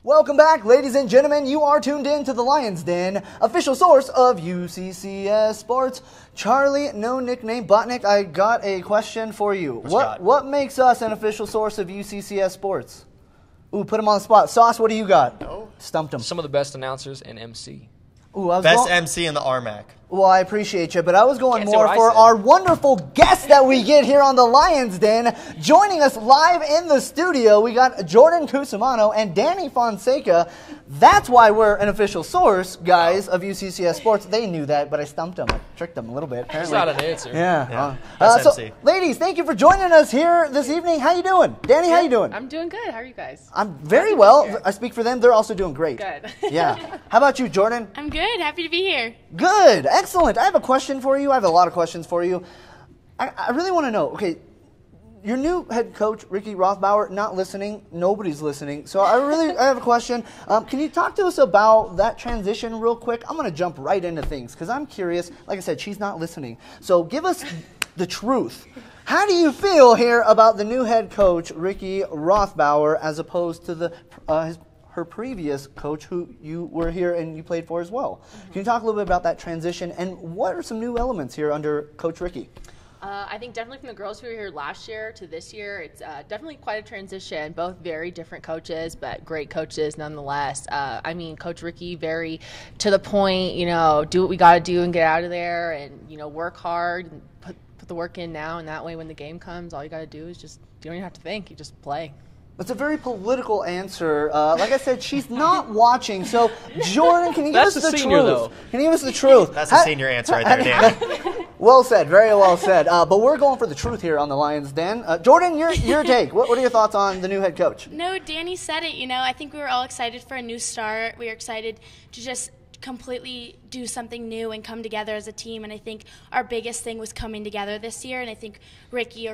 Welcome back, ladies and gentlemen. You are tuned in to the Lions Den, official source of UCCS Sports. Charlie, no nickname, Botnick, I got a question for you. What makes us an official source of UCCS Sports? Ooh, put him on the spot. Sauce, what do you got? No. Stumped him. Some of the best announcers and MC. Ooh, Best MC in the RMAC. Well, I appreciate you, but I was going Can't say more what I for said. our wonderful guests that we get here on the Lions Den. Joining us live in the studio, we got Jordan Cusimano and Danny Fonseca. That's why we're an official source, guys, of UCCS Sports. They knew that, but I stumped them. I tricked them a little bit, That's apparently. not an answer. Yeah. Best So, MC. ladies, thank you for joining us here this evening. How you doing? Danny, how you doing? I'm doing good. How are you guys? I'm very well. I speak for them. They're also doing great. Good. Yeah. How about you, Jordan? I'm good. Happy to be here. Good. Excellent. I have a question for you. I have a lot of questions for you. I really want to know, okay, your new head coach, Ricky Rothbauer, not listening. Nobody's listening. So I have a question. Can you talk to us about that transition real quick? I'm going to jump right into things because I'm curious. Like I said, she's not listening. So give us the truth. How do you feel here about the new head coach, Ricky Rothbauer, as opposed to her previous coach who you were here and you played for as well? Can you talk a little bit about that transition and what are some new elements here under Coach Ricky? I think definitely from the girls who were here last year to this year, it's definitely quite a transition. Both very different coaches, but great coaches nonetheless. I mean, Coach Ricky, very to the point, do what we got to do and get out of there and, work hard and put the work in now. And that way when the game comes, all you got to do is just, you don't even have to think, you just play. That's a very political answer. Like I said, she's not watching. So, Jordan, can you give us the truth? Though. Can you give us the truth? That's a senior answer right there, Dan. Well said. Very well said. But we're going for the truth here on the Lions Den. Jordan, your take. What are your thoughts on the new head coach? No, Danny said it. I think we were all excited for a new start. We were excited to just completely do something new and come together as a team, and I think our biggest thing was coming together this year, and I think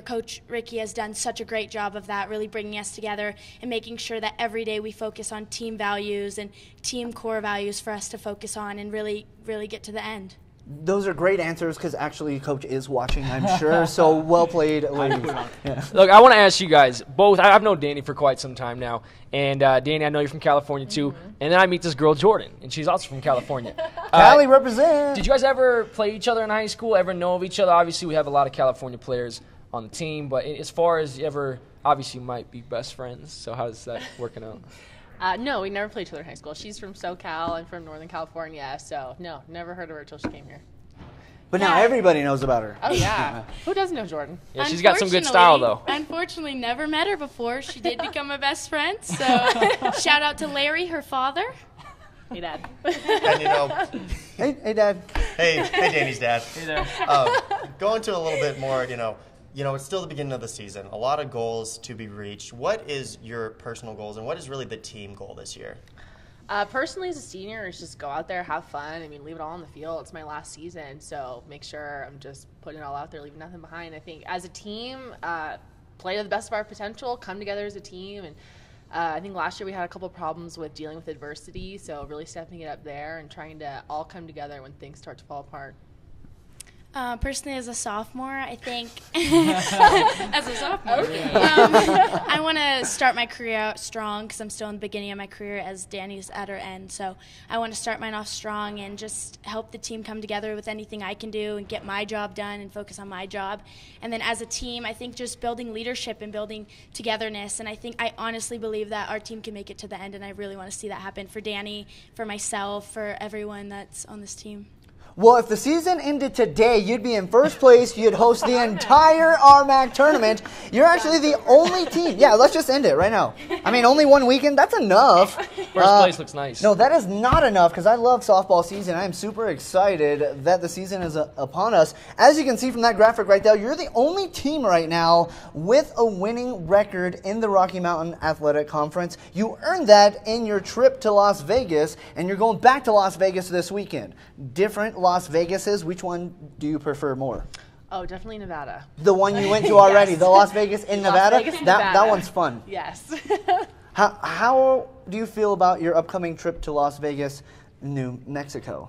Coach Ricky has done such a great job of that, really bringing us together and making sure that every day we focus on team values and team core values for us to focus on and really, really get to the end. Those are great answers because actually Coach is watching, I'm sure. So well played, ladies. Yeah. Look, I want to ask you guys both. I've known Danny for quite some time now. And Danny, I know you're from California too. Mm-hmm. And then I meet this girl, Jordan, and she's also from California. Cali represent. Did you guys ever play each other in high school, ever know of each other? Obviously, we have a lot of California players on the team. But as far as you ever, obviously you might be best friends. So how's that working out? No, we never played each other in high school. She's from SoCal. I'm from Northern California. So, no, never heard of her until she came here. But now everybody knows about her. Oh, yeah. Who doesn't know Jordan? Yeah, she's got some good style, though. Unfortunately, never met her before. She did become a best friend. So, shout out to Larry, her father. Hey, Dad. And Hey, Dad. hey, Danny's dad. Hey there. Going to a little bit more, it's still the beginning of the season. A lot of goals to be reached. What is your personal goals, and what is really the team goal this year? Personally, as a senior, it's just go out there, have fun. I mean, leave it all on the field. It's my last season, so make sure I'm just putting it all out there, leaving nothing behind. I think as a team, play to the best of our potential, come together as a team. And I think last year we had a couple problems with dealing with adversity, so really stepping it up there and trying to all come together when things start to fall apart. Personally, as a sophomore, I think as a sophomore, I want to start my career out strong because I'm still in the beginning of my career as Danny's at her end. So I want to start mine off strong and just help the team come together with anything I can do and get my job done and focus on my job. And then as a team, I think just building leadership and building togetherness. And I honestly believe that our team can make it to the end, and I really want to see that happen for Danny, for myself, for everyone that's on this team. Well, if the season ended today, you'd be in first place. You'd host the entire RMAC tournament. You're actually the only team. Yeah, let's just end it right now. I mean, only one weekend, that's enough. First place looks nice. No, that is not enough because I love softball season. I am super excited that the season is upon us. As you can see from that graphic right there, you're the only team right now with a winning record in the Rocky Mountain Athletic Conference. You earned that in your trip to Las Vegas, and you're going back to Las Vegas this weekend. Different Las Vegases, which one do you prefer more? Oh, definitely Nevada. The one you went to already, Yes. the Las Vegas in Nevada? Las Vegas, That Nevada. one's fun. Yes. How do you feel about your upcoming trip to Las Vegas, New Mexico?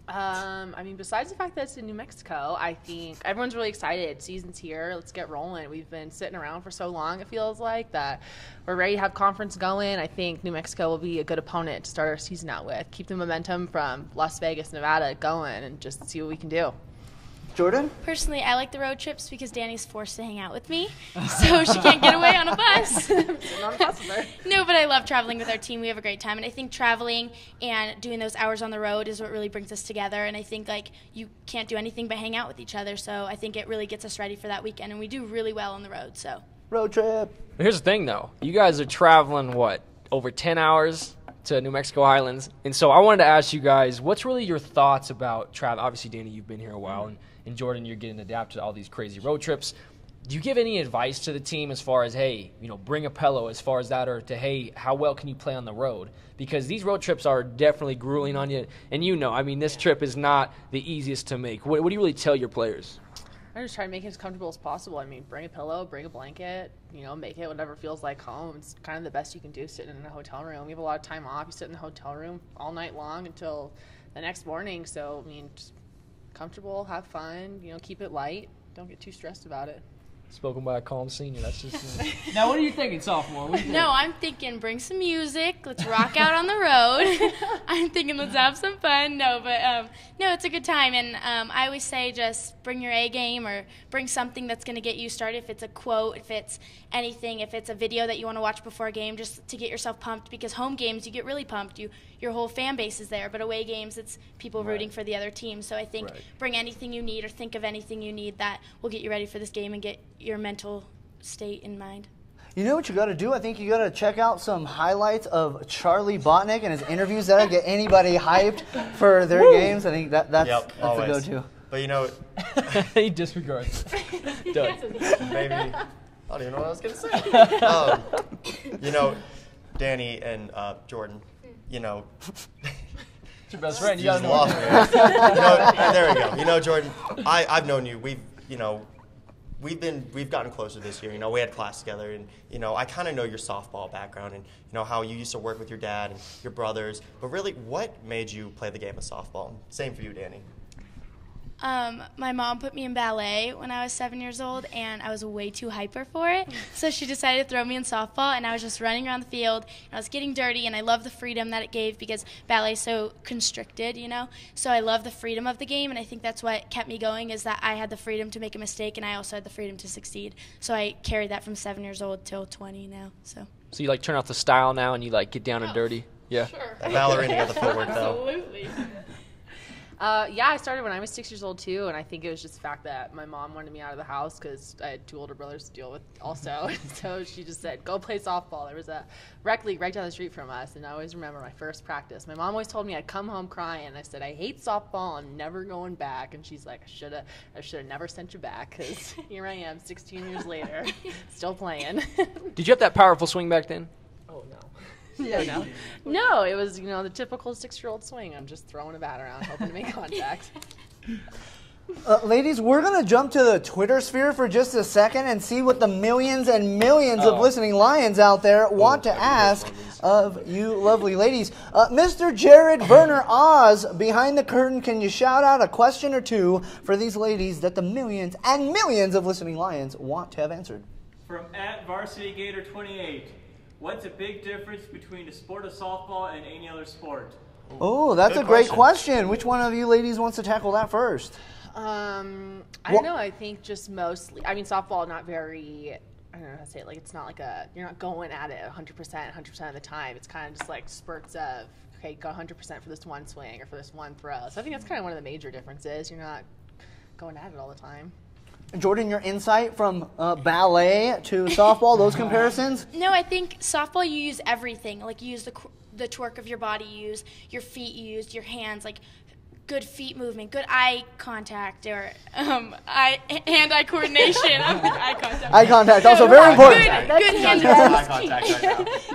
I mean, besides the fact that it's in New Mexico, I think everyone's really excited. Season's here. Let's get rolling. We've been sitting around for so long, it feels like, that we're ready to have conference going. I think New Mexico will be a good opponent to start our season out with. Keep the momentum from Las Vegas, Nevada going and just see what we can do. Jordan? Personally, I like the road trips because Danny's forced to hang out with me, so she can't get away on a bus. Sitting on the bus with her. No, but I love traveling with our team. We have a great time, and I think traveling and doing those hours on the road is what really brings us together. And I think like you can't do anything but hang out with each other, so I think it really gets us ready for that weekend, and we do really well on the road. So Road trip. Here's the thing, though. You guys are traveling, what, over 10 hours to New Mexico Highlands? And so I wanted to ask you guys, what's really your thoughts about travel? Obviously, Danny, you've been here a while, and Jordan, you're getting adapted to all these crazy road trips. Do you give any advice to the team as far as, hey, bring a pillow as far as that, or to, hey, how well can you play on the road? Because these road trips are definitely grueling on you. And this trip is not the easiest to make. What do you really tell your players? I just try to make it as comfortable as possible. I mean, bring a pillow, bring a blanket, make it whatever feels like home. It's kind of the best you can do sitting in a hotel room. We have a lot of time off. You sit in the hotel room all night long until the next morning. So, I mean, just comfortable, have fun, keep it light. Don't get too stressed about it. Spoken by a calm senior. That's just Now, what are you thinking, sophomore? What do you think? No, I'm thinking bring some music. Let's rock out on the road. I'm thinking let's have some fun. No, but no, it's a good time. And I always say just bring your A game or bring something that's going to get you started. If it's a quote, if it's anything, if it's a video that you want to watch before a game, just to get yourself pumped. Because home games, you get really pumped. Your whole fan base is there. But away games, it's people rooting for the other team. So I think bring anything you need or think of anything you need that will get you ready for this game and get your mental state in mind. You know what you got to do? I think you got to check out some highlights of Charlie Botnick and his interviews. That'll get anybody hyped for their games. I think that's the go-to. But he disregards it. Done. Maybe I don't even know what I was gonna say. Danny and Jordan. It's your best friend. You just gotta lost me. There we go. Jordan, I've known you. We've gotten closer this year. We had class together, and I kind of know your softball background and how you used to work with your dad and your brothers. But really, what made you play the game of softball? Same for you, Danny. My mom put me in ballet when I was 7 years old, and I was way too hyper for it. So she decided to throw me in softball, and I was just running around the field, and I was getting dirty, and I love the freedom that it gave because ballet is so constricted, So I love the freedom of the game, and I think that's what kept me going is that I had the freedom to make a mistake, and I also had the freedom to succeed. So I carried that from 7 years old till 20 now. So you turn off the style now and you get down and dirty? Yeah. Sure. That ballerina got the footwork though. Absolutely. I started when I was 6 years old too, and I think it was just the fact that my mom wanted me out of the house because I had 2 older brothers to deal with also. So she just said, go play softball. There was a rec league right down the street from us, and I always remember my first practice. My mom always told me I'd come home crying. I said, I hate softball. I'm never going back. And she's like, I should have never sent you back because here I am 16 years later still playing. Did you have that powerful swing back then? Oh, no. No, it was, the typical 6-year-old swing. I'm just throwing a bat around, hoping to make contact. Ladies, we're going to jump to the Twitter sphere for just a second and see what the millions and millions of listening Lions out there want to ask of you lovely ladies. Mr. Jared Werner Oz, behind the curtain, can you shout out a question or two for these ladies that the millions and millions of listening Lions want to have answered? From @VarsityGator28. What's a big difference between the sport of softball and any other sport? Oh, that's a great question. Which one of you ladies wants to tackle that first? I don't know. I think just mostly. I mean, softball not very. I don't know how to say it. It's not like you're not going at it 100% of the time. It's kind of just like spurts of go 100% for this one swing or for this one throw. So I think that's kind of one of the major differences. You're not going at it all the time. Jordan, your insight from ballet to softball, those comparisons? No, I think softball you use everything. You use the twerk of your body, you use your feet, you use your hands, good feet movement, good eye contact, or hand-eye coordination. Eye contact, also very important.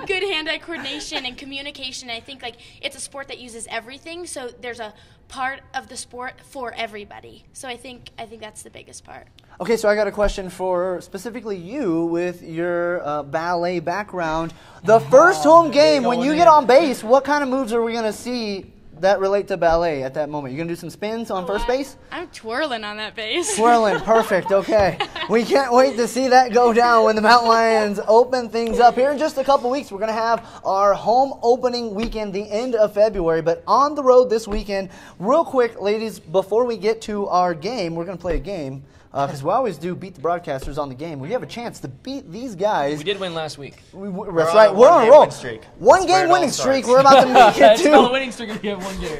Good hand-eye coordination and communication. I think it's a sport that uses everything, so there's a part of the sport for everybody. So I think that's the biggest part. Okay, so I got a question for specifically you with your ballet background. The first home game, when you get on base, what kind of moves are we going to see that relate to ballet at that moment? You gonna do some spins on first base? I'm twirling on that base. Twirling, perfect, okay. We can't wait to see that go down when the Mountain Lions open things up. Here in just a couple weeks, we're going to have our home opening weekend, the end of February, but on the road this weekend. Real quick, ladies, before we get to our game, we're going to play a game. Because we always do beat the broadcasters on the game. We have a chance to beat these guys. We did win last week. That's right. We're on a roll. One game winning streak. We're about to make it It's not a too. winning streak if you have 1 game.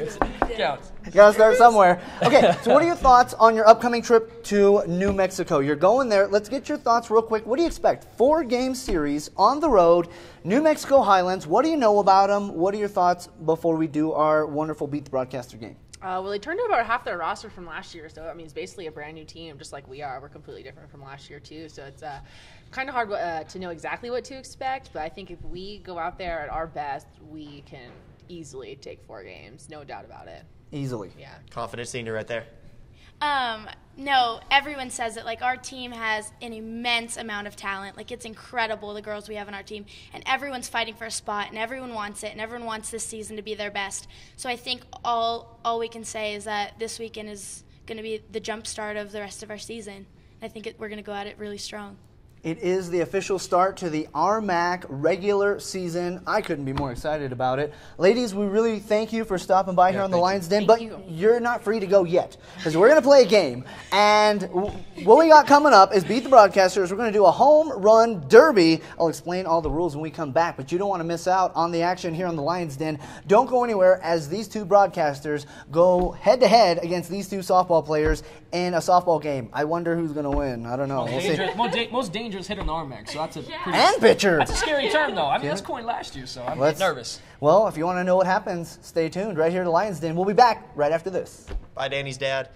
It counts. Got to start somewhere. Okay, so what are your thoughts on your upcoming trip to New Mexico? You're going there. Let's get your thoughts real quick. What do you expect? 4-game series on the road, New Mexico Highlands. What do you know about them? What are your thoughts before we do our wonderful Beat the Broadcaster game? Well, they turned over half their roster from last year, so I mean, it's basically a brand new team, just like we are. We're completely different from last year, too. So it's kind of hard to know exactly what to expect, but I think if we go out there at our best, we can easily take 4 games, no doubt about it. Easily. Yeah. Confident senior right there. No, everyone says it. Like, our team has an immense amount of talent. Like, it's incredible, the girls we have on our team. And everyone's fighting for a spot, and everyone wants it, and everyone wants this season to be their best. So I think all we can say is that this weekend is going to be the jump start of the rest of our season. I think we're going to go at it really strong. It is the official start to the RMAC regular season. I couldn't be more excited about it. Ladies, we really thank you for stopping by here on the Lions Den, but you're not free to go yet because we're going to play a game. And what we got coming up is Beat the Broadcasters. We're going to do a home run derby. I'll explain all the rules when we come back, but you don't want to miss out on the action here on the Lions Den. Don't go anywhere as these two broadcasters go head-to-head against these two softball players in a softball game. I wonder who's going to win. I don't know. We'll see. Most dangerous hitter in the RMAC, so that's a pretty... And pitcher. That's a scary term, though. I mean, that's coined last year, so I'm nervous. Well, if you want to know what happens, stay tuned right here to Lions Den. We'll be back right after this. Bye, Danny's dad.